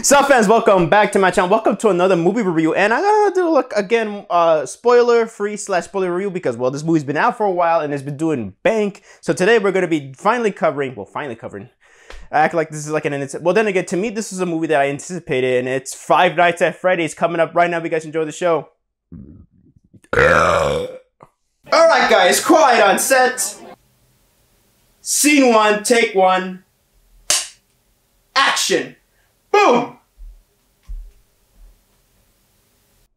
Sup fans, welcome back to my channel. Welcome to another movie review, and I'm gonna do again spoiler free / spoiler review because, well, this movie's been out for a while and it's been doing bank. So today we're gonna be finally covering. I act like this is like well, then again, to me this is a movie that I anticipated, and it's Five Nights at Freddy's coming up right now. If you guys enjoy the show. Alright guys, quiet on set. Scene 1, take 1. Action. Boom!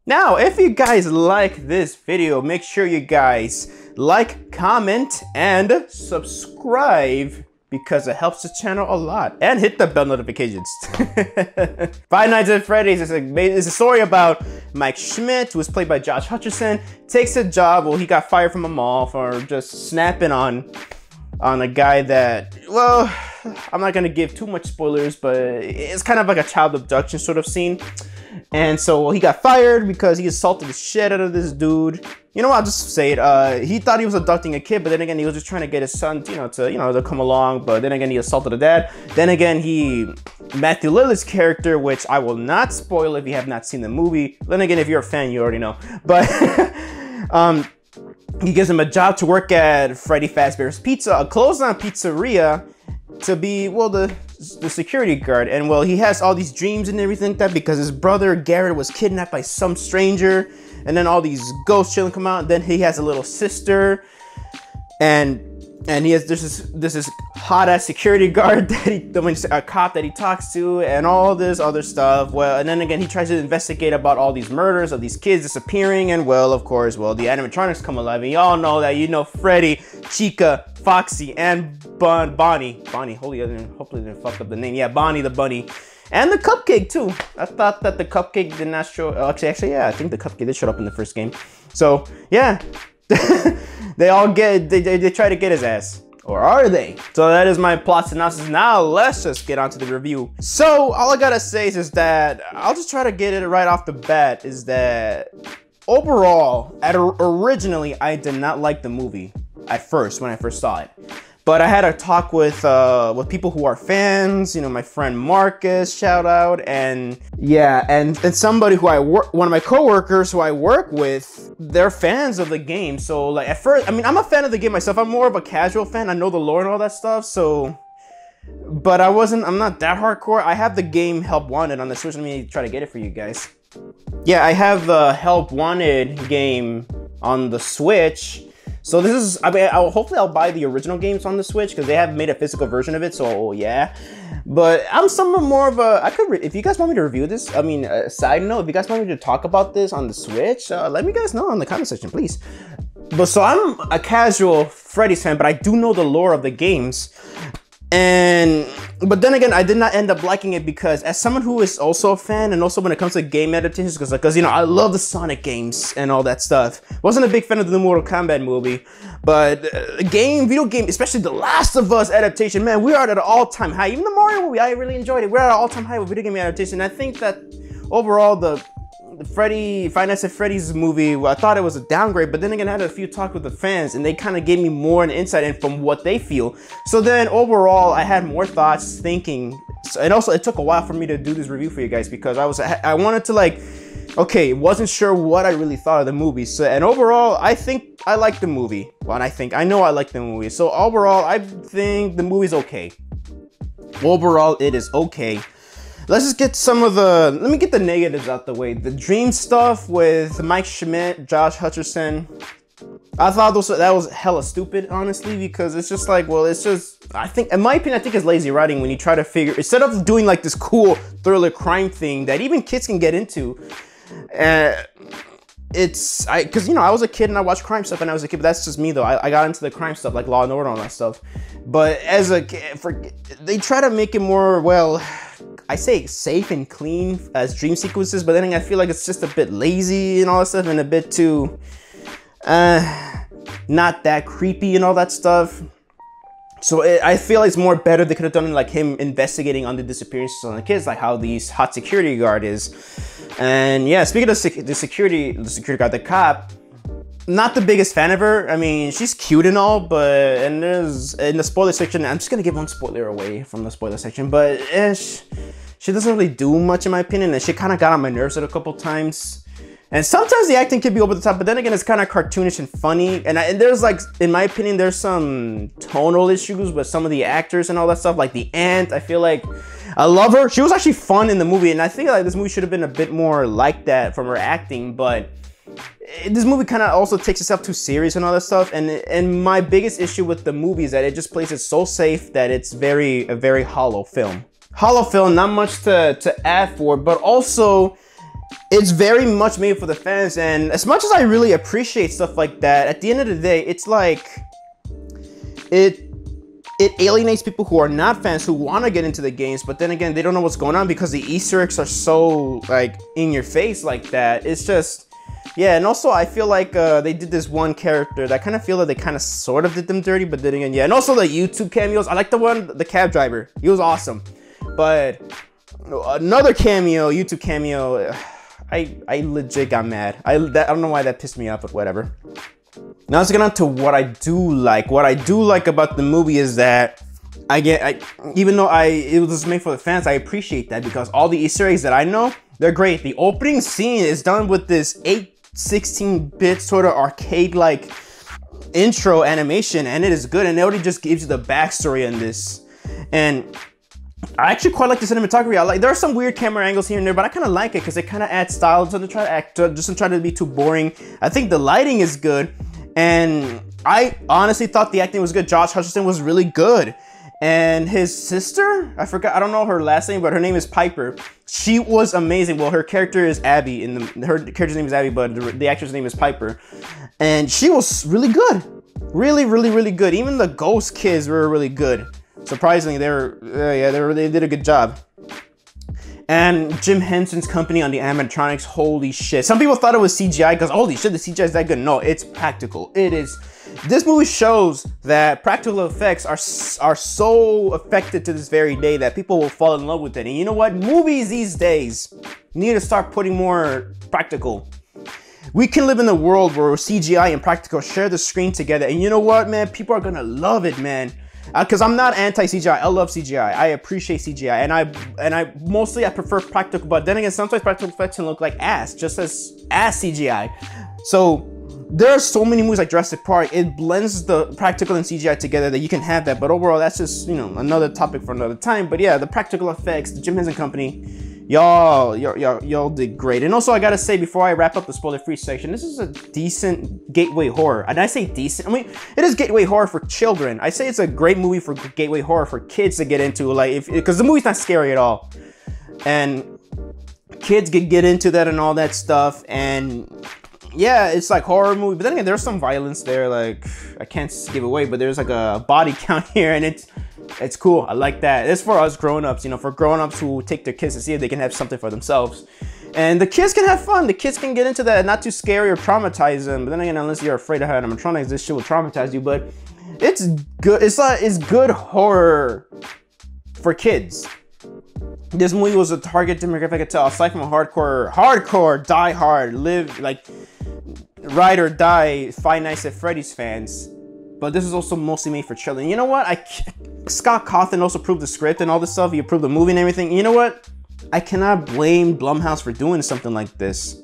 Now, if you guys like this video, make sure you guys like, comment, and subscribe because it helps the channel a lot. And hit the bell notifications. Five Nights at Freddy's is a story about Mike Schmidt, who was played by Josh Hutcherson, takes a job. Well, he got fired from a mall for just snapping on a guy that, well, I'm not gonna give too much spoilers, but it's kind of like a child abduction sort of scene. And so, well, he got fired because he assaulted the shit out of this dude. You know what, I'll just say it. He thought he was abducting a kid, but then again, he was just trying to get his son, to come along. But then again, he assaulted a dad. Then again, Matthew Lillard's character, which I will not spoil if you have not seen the movie. Then again, if you're a fan, you already know. But he gives him a job to work at Freddy Fazbear's Pizza, a closed-down pizzeria, to be, well, the security guard. And, well, he has all these dreams and everything like that because his brother Garrett was kidnapped by some stranger, and then all these ghost children come out. And then he has a little sister, and he has this hot ass security guard that a cop that he talks to, and all this other stuff. Well, and then again, he tries to investigate about all these murders of these kids disappearing, and, well, of course, well, the animatronics come alive, and y'all know that, Freddy, Chica, Foxy, and Bonnie. Hopefully I didn't fuck up the name. Yeah, Bonnie the bunny. And the cupcake too. I thought that the cupcake did not show. Actually, yeah, I think the cupcake did show up in the first game. So yeah, they all they try to get his ass, or are they? So that is my plot synopsis. Now let's just get on to the review. So all I gotta say is that I'll just try to get it right off the bat. Is that overall, originally I did not like the movie at first when I first saw it. But I had a talk with people who are fans, my friend Marcus, shout out, and yeah, and somebody who one of my coworkers who I work with, they're fans of the game. So like at first, I mean, I'm a fan of the game myself. I'm more of a casual fan. I know the lore and all that stuff. So, but I'm not that hardcore. I have the game Help Wanted on the Switch. Let me try to get it for you guys. Yeah, I have the Help Wanted game on the Switch. So this is, I mean, hopefully I'll buy the original games on the Switch because they have made a physical version of it, so yeah. But I'm somewhat more of a, if you guys want me to review this, I mean, side note, if you guys want me to talk about this on the Switch, let me guys know in the comment section, please. But so I'm a casual Freddy's fan, but I do know the lore of the games. But then again, I did not end up liking it because as someone who is also a fan, and also when it comes to game adaptations, because I love the Sonic games and all that stuff. Wasn't a big fan of the Mortal Kombat movie, but video game, especially the Last of Us adaptation, man, we are at an all-time high. Even the Mario movie, I really enjoyed it. We're at an all-time high with video game adaptation. I think that overall the Five Nights at Freddy's movie, well, I thought it was a downgrade, but then again, I had a few talks with the fans, and they kind of gave me more an insight in from what they feel. So then overall, I had more thoughts, thinking, and also it took a while for me to do this review for you guys because I wanted to wasn't sure what I really thought of the movie. So, and overall, I think I like the movie. Well, I know I like the movie. So overall, I think the movie's okay. Overall, it is okay. Let's just get let me get the negatives out the way. The dream stuff with Mike Schmidt, Josh Hutcherson, I thought that was hella stupid, honestly, because it's just like, well, it's just, I think, in my opinion, I think it's lazy writing when you try to figure, instead of doing like this cool thriller crime thing that even kids can get into, because I was a kid and I watched crime stuff and I was a kid, but that's just me though. I got into the crime stuff like Law and Order and all that stuff. But as a kid, they try to make it more, well, I say safe and clean as dream sequences, but then I feel like it's just a bit lazy and all that stuff, and a bit too, not that creepy and all that stuff. So I feel it's more better they could have done like him investigating on the disappearances on the kids, like how the hot security guard is. And yeah, speaking of the security guard, the cop, not the biggest fan of her. I mean, she's cute and all, but in the spoiler section, I'm just gonna give one spoiler away from the spoiler section, but she doesn't really do much in my opinion, and she kind of got on my nerves a couple times. And sometimes the acting can be over the top, but then again, it's kind of cartoonish and funny. And there's like, in my opinion, there's some tonal issues with some of the actors and all that stuff. Like the aunt, I feel like, I love her. She was actually fun in the movie, and I think like this movie should have been a bit more like that from her acting. But this movie kind of also takes itself too serious and all that stuff. And my biggest issue with the movie is that it just plays it so safe that it's a very hollow film. Hollow film, not much to add for, but also it's very much made for the fans. And as much as I really appreciate stuff like that, at the end of the day, it's like it alienates people who are not fans, who want to get into the games, but then again, they don't know what's going on because the Easter eggs are so like in your face like that. It's just, yeah. And also I feel like they did this one character that I kind of feel that they kind of sort of did them dirty, but then again, yeah. And also the YouTube cameos, I like the cab driver. He was awesome. But another cameo, YouTube cameo, I legit got mad. I don't know why that pissed me off, but whatever. Now let's get on to what I do like. What I do like about the movie is that even though it was made for the fans, I appreciate that because all the Easter eggs that I know, they're great. The opening scene is done with this 16-bit sort of arcade-like intro animation, and it is good, and it already just gives you the backstory on this. And I actually quite like the cinematography. There are some weird camera angles here and there, but I kind of like it because it kind of adds style. Doesn't try to be too boring. I think the lighting is good, and I honestly thought the acting was good. Josh Hutcherson was really good, and his sister, I forgot, I don't know her last name, but her name is Piper. She was amazing. Well, her character is Abby. Her character's name is Abby, but the actress' name is Piper, and she was really good. Really good. Even the ghost kids were really good. Surprisingly, they did a good job. And Jim Henson's company on the animatronics, holy shit. Some people thought it was CGI because holy shit, the CGI is that good. No, it's practical. It is. This movie shows that practical effects are so effective to this very day that people will fall in love with it. And you know what? Movies these days need to start putting more practical. We can live in a world where CGI and practical share the screen together. And you know what, man? People are gonna love it, man. Because I'm not anti-CGI. I love CGI. I appreciate CGI, and I mostly prefer practical. But then again, sometimes practical effects can look like ass, just as CGI. So there are so many movies like Jurassic Park. It blends the practical and CGI together that you can have that. But overall, that's just, you know, another topic for another time. But yeah, the practical effects, the Jim Henson Company, y'all did great. And also, I gotta say before I wrap up the spoiler-free section, this is a decent gateway horror. And I say decent, I mean, it is gateway horror for children. I say it's a great movie for gateway horror for kids to get into, like, because the movie's not scary at all, and kids can get into that and all that stuff. And yeah, it's like horror movie, but then again, there's some violence there. Like, I can't give away, but there's like a body count here, and it's cool. I like that. It's for us grown-ups, you know, for grown-ups who take their kids to see if they can have something for themselves. And the kids can have fun. The kids can get into that, not too scary or traumatize them. But then again, unless you're afraid of animatronics, this shit will traumatize you. But it's good. It's good horror for kids. This movie was a target demographic, I could tell, aside from a hardcore, die-hard, live, like, ride or die Five Nights at Freddy's fans. But this is also mostly made for children. You know what? Scott Cawthon also approved the script and all this stuff. He approved the movie and everything. You know what? I cannot blame Blumhouse for doing something like this.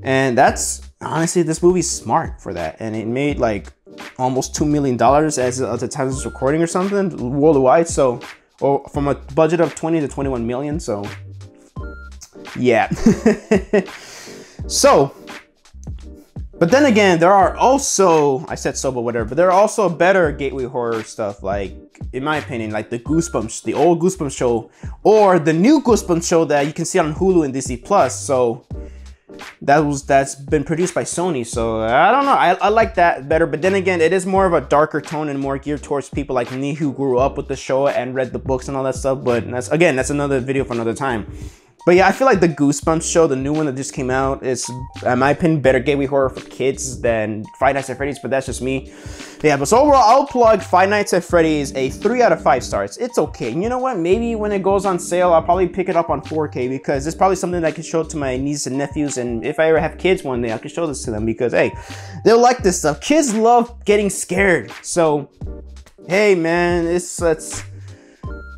And that's, honestly, this movie's smart for that. And it made like almost $2 million as at the time of this recording or something worldwide. So, or from a budget of 20 to 21 million. So, yeah. So, but then again, there are also, I said so, but whatever, but there are also better gateway horror stuff, like, in my opinion, like the Goosebumps, the old Goosebumps show, or the new Goosebumps show that you can see on Hulu and Disney Plus. So that's been produced by Sony. So I don't know, I like that better. But then again, it is more of a darker tone and more geared towards people like me who grew up with the show and read the books and all that stuff. But that's another video for another time. But yeah, I feel like the Goosebumps show, the new one that just came out, is, in my opinion, better gateway horror for kids than Five Nights at Freddy's, but that's just me. Yeah, but so overall, I'll plug Five Nights at Freddy's a 3 out of 5 stars. It's okay. And you know what? Maybe when it goes on sale, I'll probably pick it up on 4K because it's probably something that I can show to my nieces and nephews. And if I ever have kids one day, I can show this to them because, hey, they'll like this stuff. Kids love getting scared. So, hey, man, let's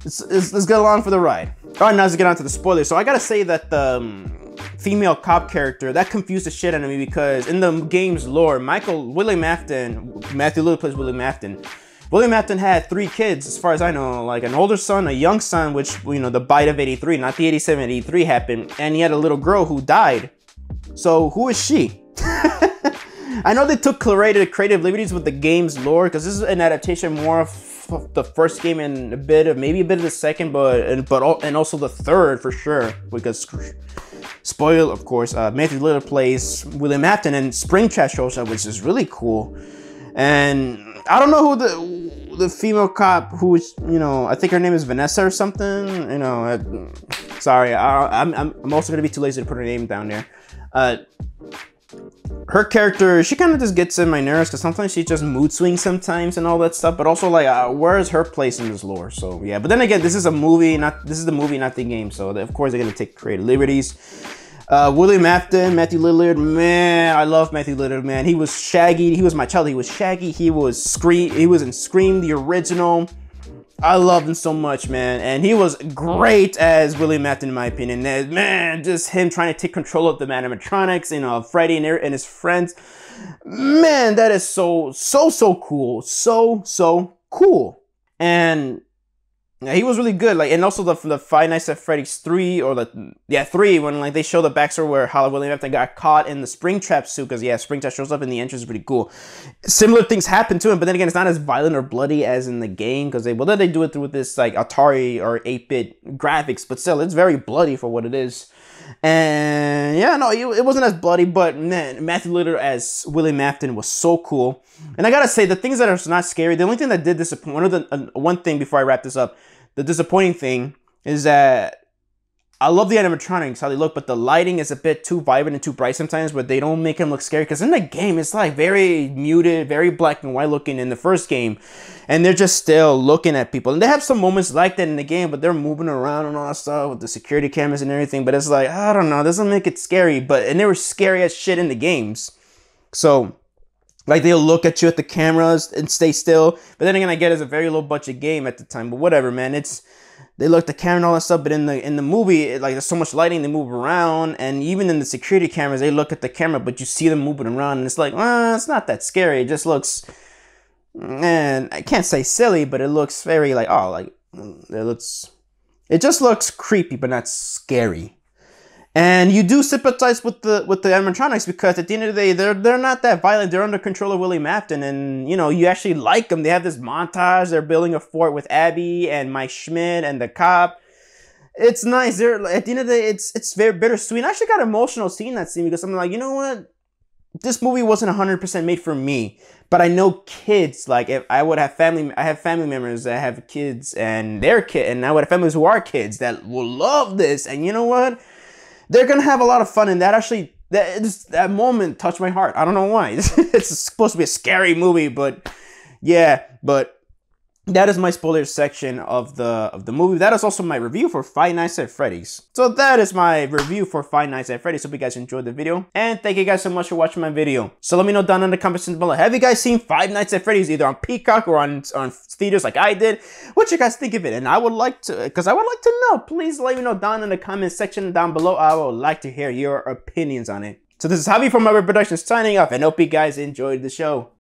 get along for the ride. All right, now let's get on to the spoilers. So I gotta say that the female cop character, that confused the shit out of me, because in the game's lore, William Afton, Matthew Lillard plays William Afton. William Afton had 3 kids, as far as I know, like an older son, a young son, which, you know, the bite of 83, not the 87, 83 happened, and he had a little girl who died. So who is she? I know they took creative liberties with the game's lore, because this is an adaptation more of the first game and maybe a bit of the second, and also the third for sure, because spoil, of course, Matthew Lillard plays William Afton, and Springtrap shows up, which is really cool. And I don't know who the female cop, who is, you know, I think her name is Vanessa or something, you know, sorry, I'm also gonna be too lazy to put her name down there. Her character, she kind of just gets in my nerves, because sometimes she just mood swings sometimes and all that stuff, but also like, where is her place in this lore? So yeah, but then again, this is the movie, not the game, so of course they're gonna take creative liberties. William Afton, Matthew Lillard, man, I love Matthew Lillard, man. He was Shaggy, he was my child, he was Shaggy, he was in Scream, the original. I loved him so much, man, and he was great as William Afton, in my opinion. And, man, just him trying to take control of the animatronics, you know, Freddy and his friends. Man, that is so cool, so cool. And yeah, he was really good. Like, and also the Five Nights at Freddy's 3, or 3, when like they show the backstory where how William Afton got caught in the Springtrap suit, because yeah, Springtrap shows up in the entrance, is pretty cool. Similar things happen to him, but then again, it's not as violent or bloody as in the game, because then they do it through this like Atari or 8-bit graphics, but still, it's very bloody for what it is. And yeah, no, it wasn't as bloody, but man, Matthew Lillard as William Afton was so cool. And I gotta say, the things that are not scary, the only thing that did disappoint, one thing before I wrap this up, the disappointing thing is that I love the animatronics, how they look, but the lighting is a bit too vibrant and too bright sometimes, but they don't make him look scary, because in the game, it's like very muted, very black and white looking in the first game, and they're just still looking at people. And they have some moments like that in the game, but they're moving around and all that stuff with the security cameras and everything, but it's like, I don't know, it doesn't make it scary, and they were scary as shit in the games. So, like, they'll look at you at the cameras and stay still. But then again, I get it's a very low budget game at the time. But whatever, man. They look at the camera and all that stuff. But in the movie, like, there's so much lighting, they move around. And even in the security cameras, they look at the camera, but you see them moving around. And it's like, it's not that scary. It just looks, man, I can't say silly, but it looks very like, it just looks creepy, but not scary. And you do sympathize with the animatronics, because at the end of the day, they're not that violent. They're under control of William Afton, and you know, you actually like them. They have this montage. They're building a fort with Abby and Mike Schmidt and the cop. It's nice. They're at the end of the day, it's very bittersweet. And I actually got emotional seeing that scene, because I'm like, you know what? This movie wasn't 100% made for me, but I know kids, like, if I would have I have family members that have kids and their kid, and I would have families who are kids that will love this. And you know what? They're gonna have a lot of fun, and that moment touched my heart. I don't know why. It's supposed to be a scary movie, but yeah, but that is my spoilers section of the movie. That is also my review for Five Nights at Freddy's. So that is my review for Five Nights at Freddy's. Hope you guys enjoyed the video, and thank you guys so much for watching my video. So let me know down in the comment section below, have you guys seen Five Nights at Freddy's either on Peacock or on theaters like I did? What you guys think of it? And I would like to, know. Please let me know down in the comment section down below. I would like to hear your opinions on it. So this is Javi from JAVIWOOD Productions signing off, and hope you guys enjoyed the show.